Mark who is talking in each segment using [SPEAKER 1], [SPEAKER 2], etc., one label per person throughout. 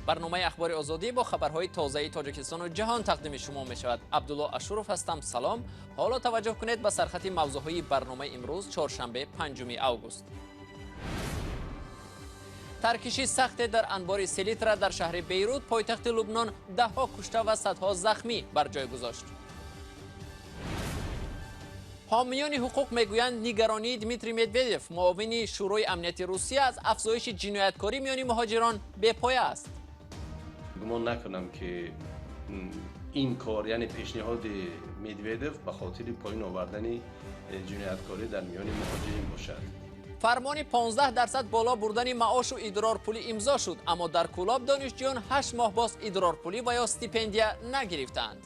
[SPEAKER 1] برنامه اخبار آزادی با خبرهای تازه تاجیکستان و جهان تقدیم شما می شود. عبدالله اشرف هستم. سلام. حالا توجه کنید به سرخط موضوعهای برنامه امروز چهارشنبه 5 اوگوست. ترکشی سخت در انبار سلیترا در شهر بیروت پایتخت لبنان دهها کشته و صدها زخمی بر جای گذاشت. حامیان حقوق میگویند نگرانی دمیتری مدودیف معاون شورای امنیتی روسیه از افزایش جنایتکاری میان مهاجران بی‌پایه است.
[SPEAKER 2] گمان نکنم که این کار یعنی پیشنهاد مدودیف به خاطر پایین آوردن جنایتکاری در میان مهاجرین باشد.
[SPEAKER 1] فرمان 15% بالا بردن معاش و ادرار پولی امضا شد، اما در کلاب دانشجویان 8 ماه باز ادرار پولی و یا استیپندیا نگرفتند.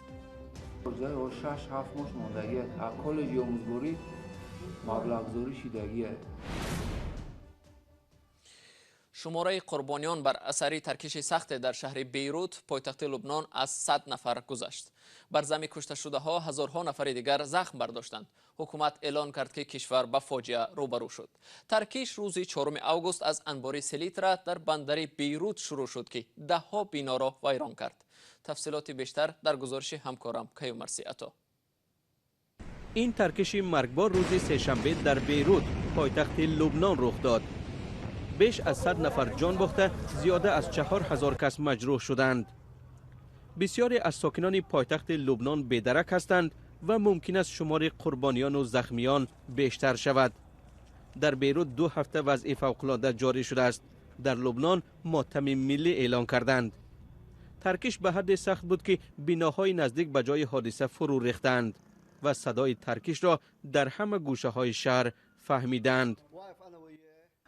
[SPEAKER 3] جای 6-7 ماه ماندگی از کالج آموزگاری مبلغ شدگی.
[SPEAKER 1] شماره قربانیان بر اثر ترکش سخت در شهر بیروت پایتخت لبنان از 100 نفر گذشت. بر زمین کشته شده ها هزارها نفر دیگر زخم برداشتند. حکومت اعلان کرد که کشور با فاجعه روبرو شد. ترکش روز 4 اوگوست از انبار سلیترا در بندر بیروت شروع شد که دهها بنا را ویران کرد. تفصیلات بیشتر در گزارش همکارم کیومرثی عطا.
[SPEAKER 4] این ترکش مرگبار روز سه‌شنبه در بیروت پایتخت لبنان رخ داد. بیش از 100 نفر جان باخته، زیاده از 4000 کس مجروح شدند. بسیاری از ساکنان پایتخت لبنان بی‌درک هستند و ممکن است شمار قربانیان و زخمیان بیشتر شود. در بیروت 2 هفته وضع فوق‌العاده جاری شده است. در لبنان ماتم ملی اعلان کردند. ترکش به حد سخت بود که بناهای نزدیک به جای حادثه فرو ریختند و صدای ترکش را در همه گوشه‌های شهر فهمیدند.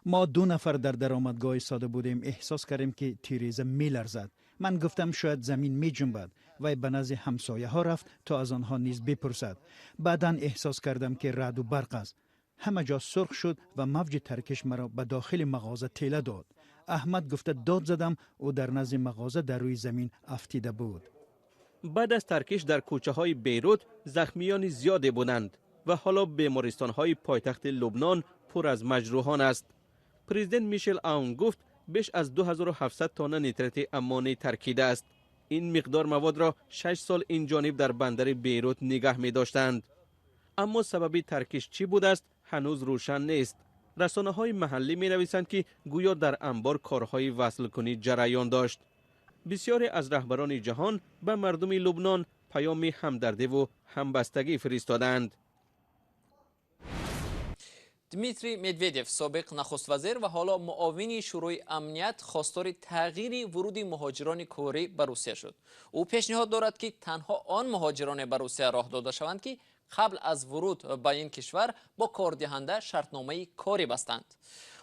[SPEAKER 5] ما 2 نفر در درآمدگاه ساده بودیم. احساس کردیم که تیریزه میلرزد. من گفتم شاید زمین می جنبد و به نزد همسایه ها رفت تا از آنها نیز بپرسد. بعداً احساس کردم که رعد و برق است. همه جا سرخ شد و موج ترکش مرا به داخل مغازه تیله داد. احمد گفته داد زدم و در نزد مغازه در روی زمین افتیده بود.
[SPEAKER 4] بعد از ترکش در کوچه های بیروت زخمیان زیادی بودند و حالا بیمارستان های پایتخت لبنان پر از مجروحان است. پرزیدنت میشل آون گفت بیش از 2700 تن نیترات امونی ترکیده است. این مقدار مواد را 6 سال این جانب در بندر بیروت نگه می داشتند. اما سبب ترکش چی بود است هنوز روشن نیست. رسانه های محلی می نویسند که گویا در انبار کارهای وصل کنی جریان داشت. بسیاری از رهبران جهان به مردم لبنان پیام همدردی و همبستگی فرستادند.
[SPEAKER 1] دمیتری مدودیف سابق نخست وزیر و حالا معاون شورای امنیت خواستار تغییر ورود مهاجران کره به روسیه شد. او پیشنهاد دارد که تنها آن مهاجران به روسیه راه داده شوند که قبل از ورود به این کشور با کاردهنده شرطنامه کاری بستند.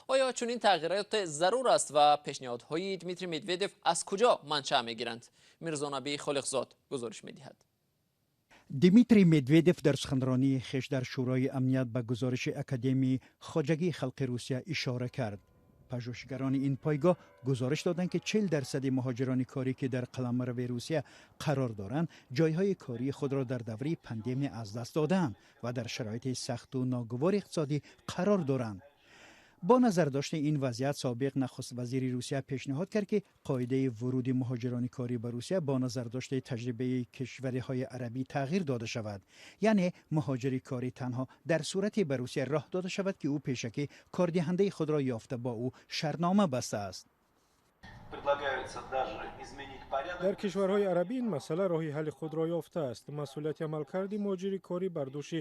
[SPEAKER 1] آیا چنین تغییرات ضرور است و پیشنهادهای دمیتری مدودیف از کجا منشأ میگیرند؟ میرزا نبی خالقزاد گزارش میدهد.
[SPEAKER 5] دمیتری مدودیف در سخنرانی خویش در شورای امنیت به گزارش اکادمی خواجگی خلق روسیه اشاره کرد. پژوهشگران این پایگاه گزارش دادند که 40% مهاجران کاری که در قلمرو روسیه قرار دارند جایهای کاری خود را در دوره پاندمی از دست دادند و در شرایط سخت و ناگوار اقتصادی قرار دارند. با نظر داشته این وضعیت سابق نخست وزیر روسیه پیشنهاد کرد که قاعده ورود مهاجران کاری به روسیه با نظر داشته تجربه کشورهای عربی تغییر داده شود. یعنی مهاجر کاری تنها در صورتی به روسیه راه داده شود که او پیشکی کاردهنده خود را یافته با او شرطنامه بسته است.
[SPEAKER 6] در کشورهای عربی این مسئله راهی حل خود را یافته است. مسئولیت عملکرد مهاجر کاری بر دوش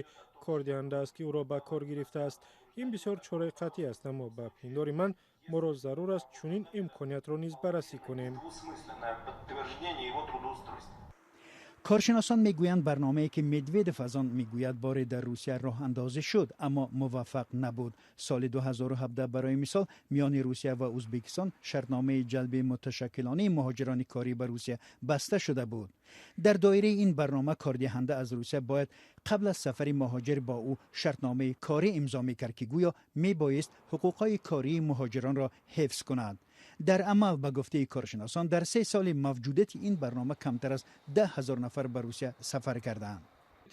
[SPEAKER 6] کاردهنده است که او را به کار گرفته است. این بسیار چاره قطعی است، اما به پندار من ما را ضرور است چنین امکانیت را نیز بررسی کنیم.
[SPEAKER 5] کارشناسان میگویند برنامه‌ای که مدودیف از آن میگوید بار در روسیه راه اندازی شد اما موفق نبود. سال 2017 برای مثال میان روسیه و ازبکستان شرطنامه جلب متشکلانه مهاجران کاری به روسیه بسته شده بود. در دایره این برنامه کاردهنده از روسیه باید قبل از سفر مهاجر با او شرطنامه کاری امضا میکرد که گویا میبایست حقوقهای کاری مهاجران را حفظ کند. در عمل به گفته کارشناسان در 3 سال موجودیت این برنامه کمتر از 10,000 نفر به روسیه سفر کردند.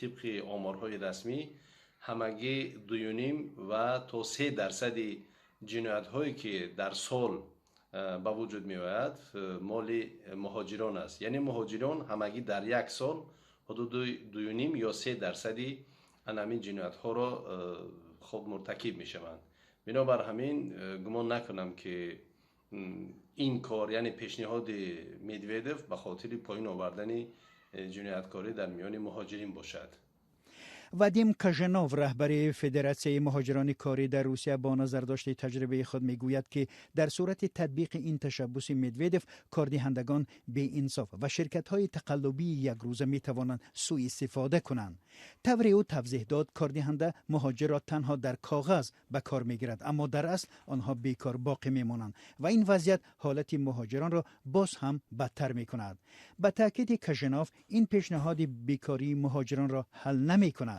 [SPEAKER 2] طبق آمارهای رسمی همگی 2.5 و تا 3% جنایت‌هایی که در سال به وجود می آید مال مهاجران است. یعنی مهاجران همگی در یک سال حدود 2.5 یا 3% همین جنایت ها را خود مرتکب می شوند. بنابر همین گمان نکنم که این کار یعنی پیشنهاد مدویدف به خاطر پایین آوردن جنایتکاری در میان مهاجرین باشد.
[SPEAKER 5] وادیم کاژنوف رهبر فدراسیون مهاجران کاری در روسیه با نظرداشت تجربه خود میگوید که در صورت تطبیق این تشبس مدویدف کاردهندگان بی انصاف و شرکت های تقلبی یک روزه می توانند سوء استفاده کنند. طور او توضیح داد کاردهنده مهاجر را تنها در کاغذ به کار میگیرد اما در اصل آنها بیکار باقی میمانند و این وضعیت حالت مهاجران را باز هم بدتر می کند. به تاکید کاژنوف این پیشنهاد بیکاری مهاجران را حل نمی کند.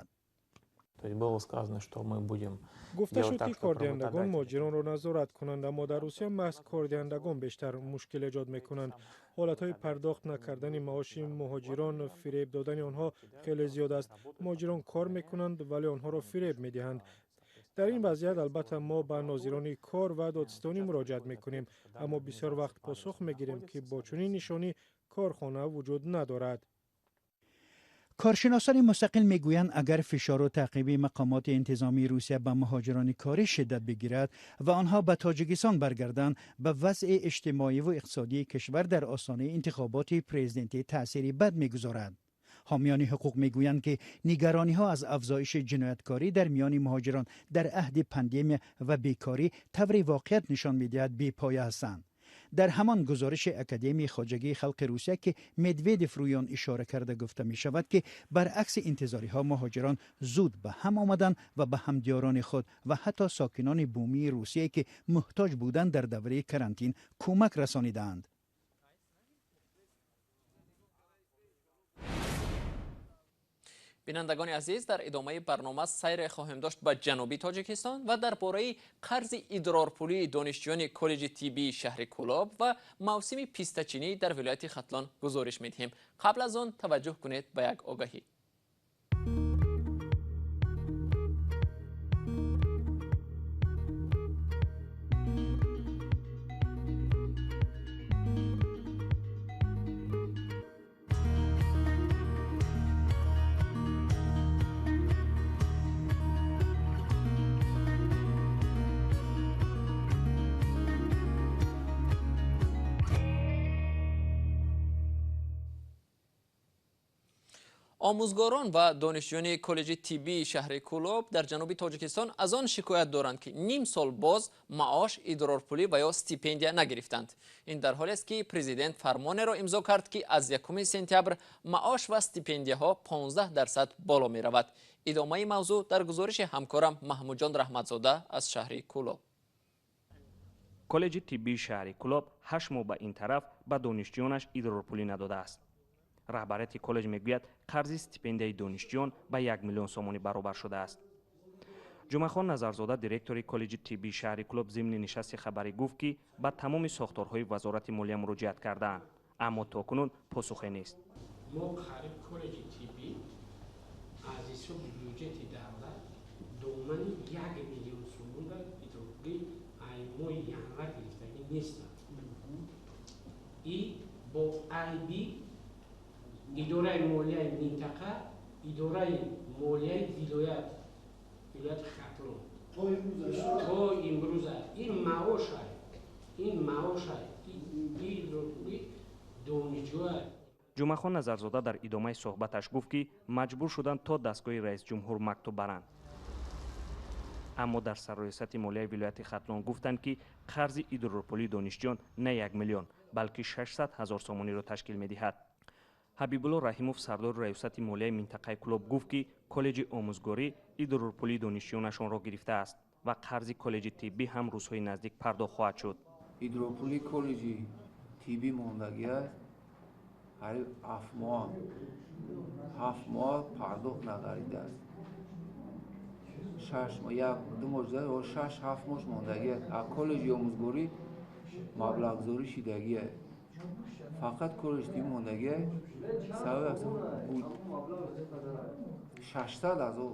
[SPEAKER 6] گفته شد که کاردهندگان مهاجران را نظارت کنند، اما در روسیه محض کاردهندگان بیشتر مشکل ایجاد میکنند. حالتهای پرداخت نکردن معاش مهاجران، فریب دادن آنها خیلی زیاد است. مهاجران کار میکنند ولی آنها را فریب میدهند. در این وضعیت البته ما به ناظران کار و دادستانی مراجعت میکنیم، اما بسیار وقت پاسخ میگیریم که با چنین نشانی کارخانه وجود ندارد.
[SPEAKER 5] کارشناسان مستقل میگویند اگر فشار و تعقیب مقامات انتظامی روسیه به مهاجران کاری شدت بگیرد و آنها به تاجیکستان برگردند، به وضع اجتماعی و اقتصادی کشور در آستانه انتخابات پرزیدنتی تأثیری بد میگذارد. حامیان حقوق میگویند که نگرانی ها از افزایش جنایتکاری در میان مهاجران در عهد پاندمی و بیکاری طور واقعیت نشان میدهد بی‌پایه هستند. در همان گزارش اکادمی خواجگی خلق روسیه که مدویدف روی آن اشاره کرده گفته می شود که برعکس انتظاری ها مهاجران زود به هم آمدند و به همدیاران خود و حتی ساکنان بومی روسیه که محتاج بودند در دوره کرانتین کمک رسانیدند.
[SPEAKER 1] بینندگان عزیز، در ادامه برنامه سیر خواهیم داشت به جنوبی تاجیکستان و درباره قرض ادرارپولی دانشجویان کالج طبی شهر کولاب و موسم پیستچینی در ولایت ختلان گزارش می‌دهیم. قبل از آن توجه کنید به یک آگهی. آموزگاران و دانشجویان کالج طبی شهر کولاب در جنوب تاجیکستان از آن شکایت دارند که نیم سال باز معاش، ادرارپولی و یا استیپندیا نگرفتند. این در حالی است که پرزیدنت فرمان را امضا کرد که از 1 سپتامبر معاش و استیپندیاها 15% بالا می رود. ادامه موضوع در گزارش همکارم محمود جان رحمتزاده از شهر کولاب.
[SPEAKER 7] کالج طبی شهر کولاب 8 ماه به این طرف به دانشجویانش ادرارپولی نداده است. رهبریت کالج میگوید قرض استیپندیای دانشجویان به 1 میلیون سومانی برابر شده است. جمعهخان نظرزاده دیرکتور کالج طبی شهر کولاب ضمن نشست خبری گفت که به تمام ساختارهای وزارت مالیه مراجعت کردند، اما تاکنون پاسخی نیست.
[SPEAKER 8] ما قریب کالج طبی از حساب بودجه دولت دومن 1 میلیون سوم را ادرارپولی ایموی یانور گرفتگی نیست. ای با ای بی اداره مالیه منطقه، اداره مالیه ولایت ختلان تا امروز این معاش این ادرارپولی دانشجو.
[SPEAKER 7] جمعهخان نظرزاده در ادامه صحبتش گفت که مجبور شدند تا دستگاه رئیس جمهور مکتوب برند. اما در سرریاست مالیه ولایت ختلان گفتند که قرض ادرارپولی دانشجویان نه 1 میلیون بلکه 600,000 سومانی را تشکیل می‌دهد. حبیبالله رحیموف سردار ریاست مالیه منطقه کولاب گفت که کالج آموزگاری ادرارپولی دانشجویانشان را گرفته است و قرض کالج طبی هم روزهای نزدیک پرداخت خواهد شد.
[SPEAKER 3] ادرارپولی کالج طبی ماندگی است. هر 7 ماه پرداخت نگردیده است. 6 ماه 6-7 ماه ماندگی است. از کالج آموزگاری مبلغ گذاری شدگی است. فقط کالج طبی ماندگی سبب بود 600,000.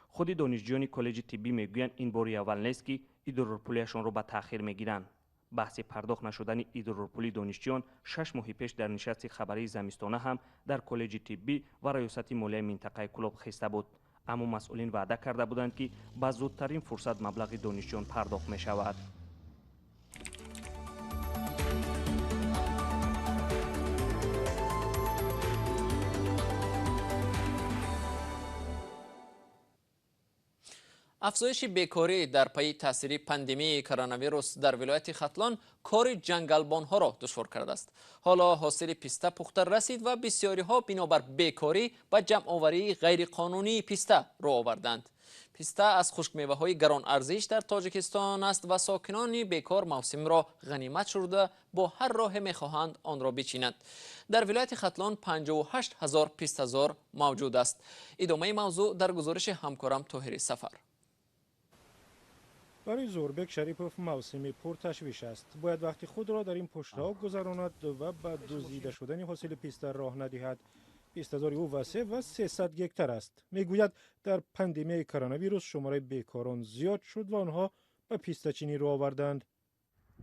[SPEAKER 7] خود دانشجویان کالج طبی میگویند این باری اول نیست که ادرارپولیشان را به تأخیر میگیرند. بحث پرداخت نشدن ایدروپولی دانشجویان 6 ماه پیش در نشست خبری زمستانه هم در کالج طبی و ریاست مالی منطقه کلوب خسته بود. اما مسئولین وعده کرده بودند که با زودترین فرصت مبلغ دانشجویان پرداخت می شود.
[SPEAKER 1] افزایش بیکاری در پی تاثیر پاندمی کرونا ویروس در ولایت ختلان کار جنگلبانها را دشوار کرده است. حالا حاصل پیسته پخته رسید و بسیاری ها بنابر بیکاری و جمع آوری غیر قانونی پیسته را آوردند. پیسته از خشک میوه های گران ارزش در تاجیکستان است و ساکنان بیکار موسم را غنیمت شده با هر راه میخواهند آن را بچینند. در ولایت ختلان 58,000 پیسته‌زار موجود است. ادامه موضوع در گزارش همکارم طاهر سفر.
[SPEAKER 6] برای زوربک شریپوف موسمی پرتشویش است. باید وقتی خود را در این پشت‌ها گذراند و به دزدیده شدن حاصل پیسته راه ندهد. پیسته‌زاری او وسیع و 300 گکتر است. میگوید در پاندمی کرونا ویروس شماره بیکاران زیاد شد و آنها به پیسته چینی رو آوردند.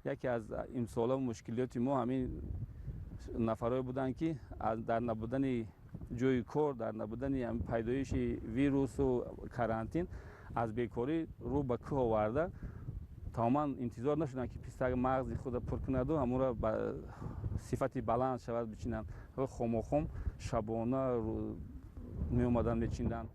[SPEAKER 9] یکی از این سالا مشکلات ما همین نفرای بودند که در نبودن جای کار، در نبودن پیدایش ویروس و کرانتین از بیکاری رو به کوه آورده. تماما انتظار نشدن که پیسته مغز خود پر کند و همون را به صفت بلند شود بچینند. خم شبانه می اومدن بچیندن.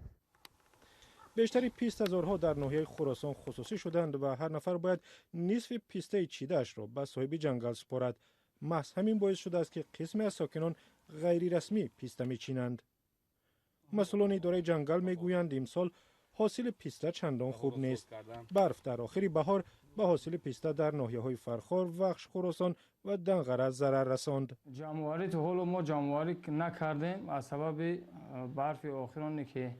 [SPEAKER 6] بیشتری پیسته‌زارها در ناحیه خراسان خصوصی شدند و هر نفر باید نصف پیسته چیده‌اش را به صاحب جنگل سپارد. محض همین باعث شده است که قسمی از ساکنان غیر رسمی پیسته میچینند. مسئولان اداره جنگل میگویند امسال حاصل پیسته چندان خوب نیست. برف در آخر بهار به حاصل پیسته در ناحیه‌های فرخار، وخش خراسان و دنقره ضرر رساند.
[SPEAKER 10] جمع‌آوری تو حال ما جمع‌آوری نکردیم از سبب برف آخرانی که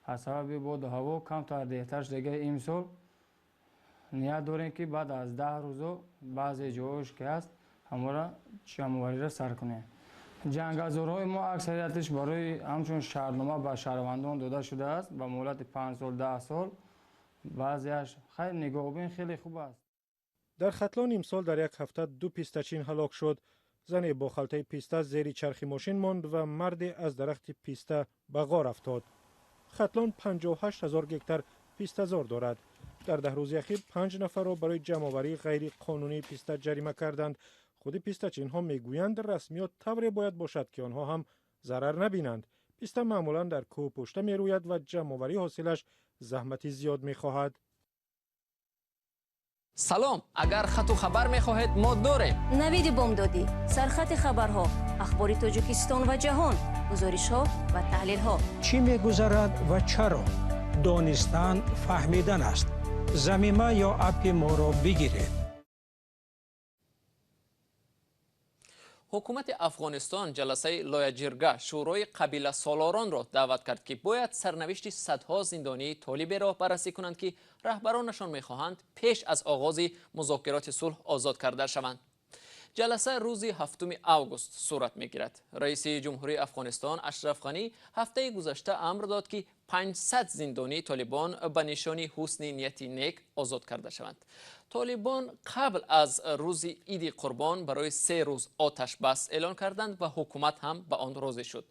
[SPEAKER 10] از سبب باد هوا کم تا دیگرش دیگه امسال نیت داریم که بعد از 10 روز بعضی جاهاش که هست همون جمع‌آوری را سر کنیم. جنگلزارهای ما اکثریتش برای همچون شهرنامه به شهروندان داده شده است به مهلت 5 سال 10 سال. بعضیش خیلی نگاهبین خیلی خوب است.
[SPEAKER 6] در ختلان امسال در یک هفته 2 پیسته چین هلاک شد. زن با خلطه پیسته زیر چرخ ماشین ماند و مرد از درخت پیسته به غار افتاد. ختلان 58,000 گکتر پیسته‌زار دارد. در 10 روز اخیر 5 نفر را برای جمع‌آوری غیر قانونی پیسته جریمه کردند. خود پیسته چین ها میگویند رسمیات طوری باید باشد که آنها هم ضرر نبینند. پیسته معمولا در کوه پشته می روید و جمع‌آوری حاصلش زحمتی زیاد می خواهد.
[SPEAKER 1] سلام، اگر خط و خبر می خواهید ما داریم.
[SPEAKER 11] نوید بامدادی، سرخط خبرها، اخبار تاجیکستان و جهان، گزارش ها و تحلیل ها.
[SPEAKER 12] چی می گذرد و چرا؟ دانستن فهمیدن است. زمینه یا اپ ما را بگیرید.
[SPEAKER 1] حکومت افغانستان جلسه لایجرگه شورای قبیله سالاران را دعوت کرد که باید سرنوشت صدها زندانی طالب را بررسی کنند که رهبرانشان میخواهند پیش از آغاز مذاکرات صلح آزاد کرده شوند. جلسه روز 7 اوگوست صورت میگیرد. رئیس جمهوری افغانستان اشرف غنی هفته گذشته امر داد که 500 زندانی طالبان به نشان حسن نیت نیک آزاد کرده شوند. طالبان قبل از روز عید قربان برای 3 روز آتش بس اعلان کردند و حکومت هم به آن راضی شد.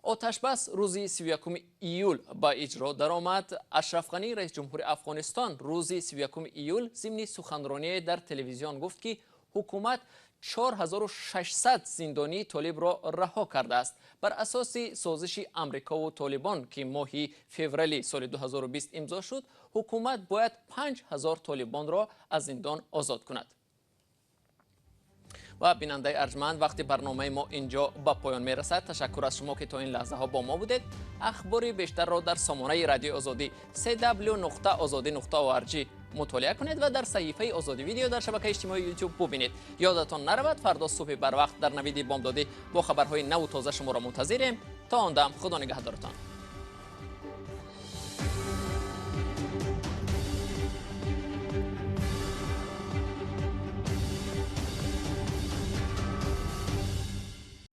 [SPEAKER 1] آتش بس روز 31 ایول با اجرا درآمد. اشرف غنی رئیس جمهوری افغانستان روز 31 ایول ضمن سخنرانی در تلویزیون گفت که حکومت 4600 زندانی طالب را رها کرده است. بر اساس سازش امریکا و طالبان که ماه فوریه سال 2020 امضا شد، حکومت باید 5000 طالبان را از زندان آزاد کند. و بیننده ارجمند، وقتی برنامه ما اینجا به پایان می رسد. تشکر از شما که تا این لحظه ها با ما بودید. اخبار بیشتر را در سامانه رادیو آزادی www.azadi.org مطالعه کنید و در صحیفه آزادی ویدیو در شبکه اجتماعی یوتیوب ببینید. یادتان نرود فردا صبح بر وقت در نوید بامدادی با خبرهای نو و تازه شما را منتظریم. تا آن دم خدا نگهدارتان.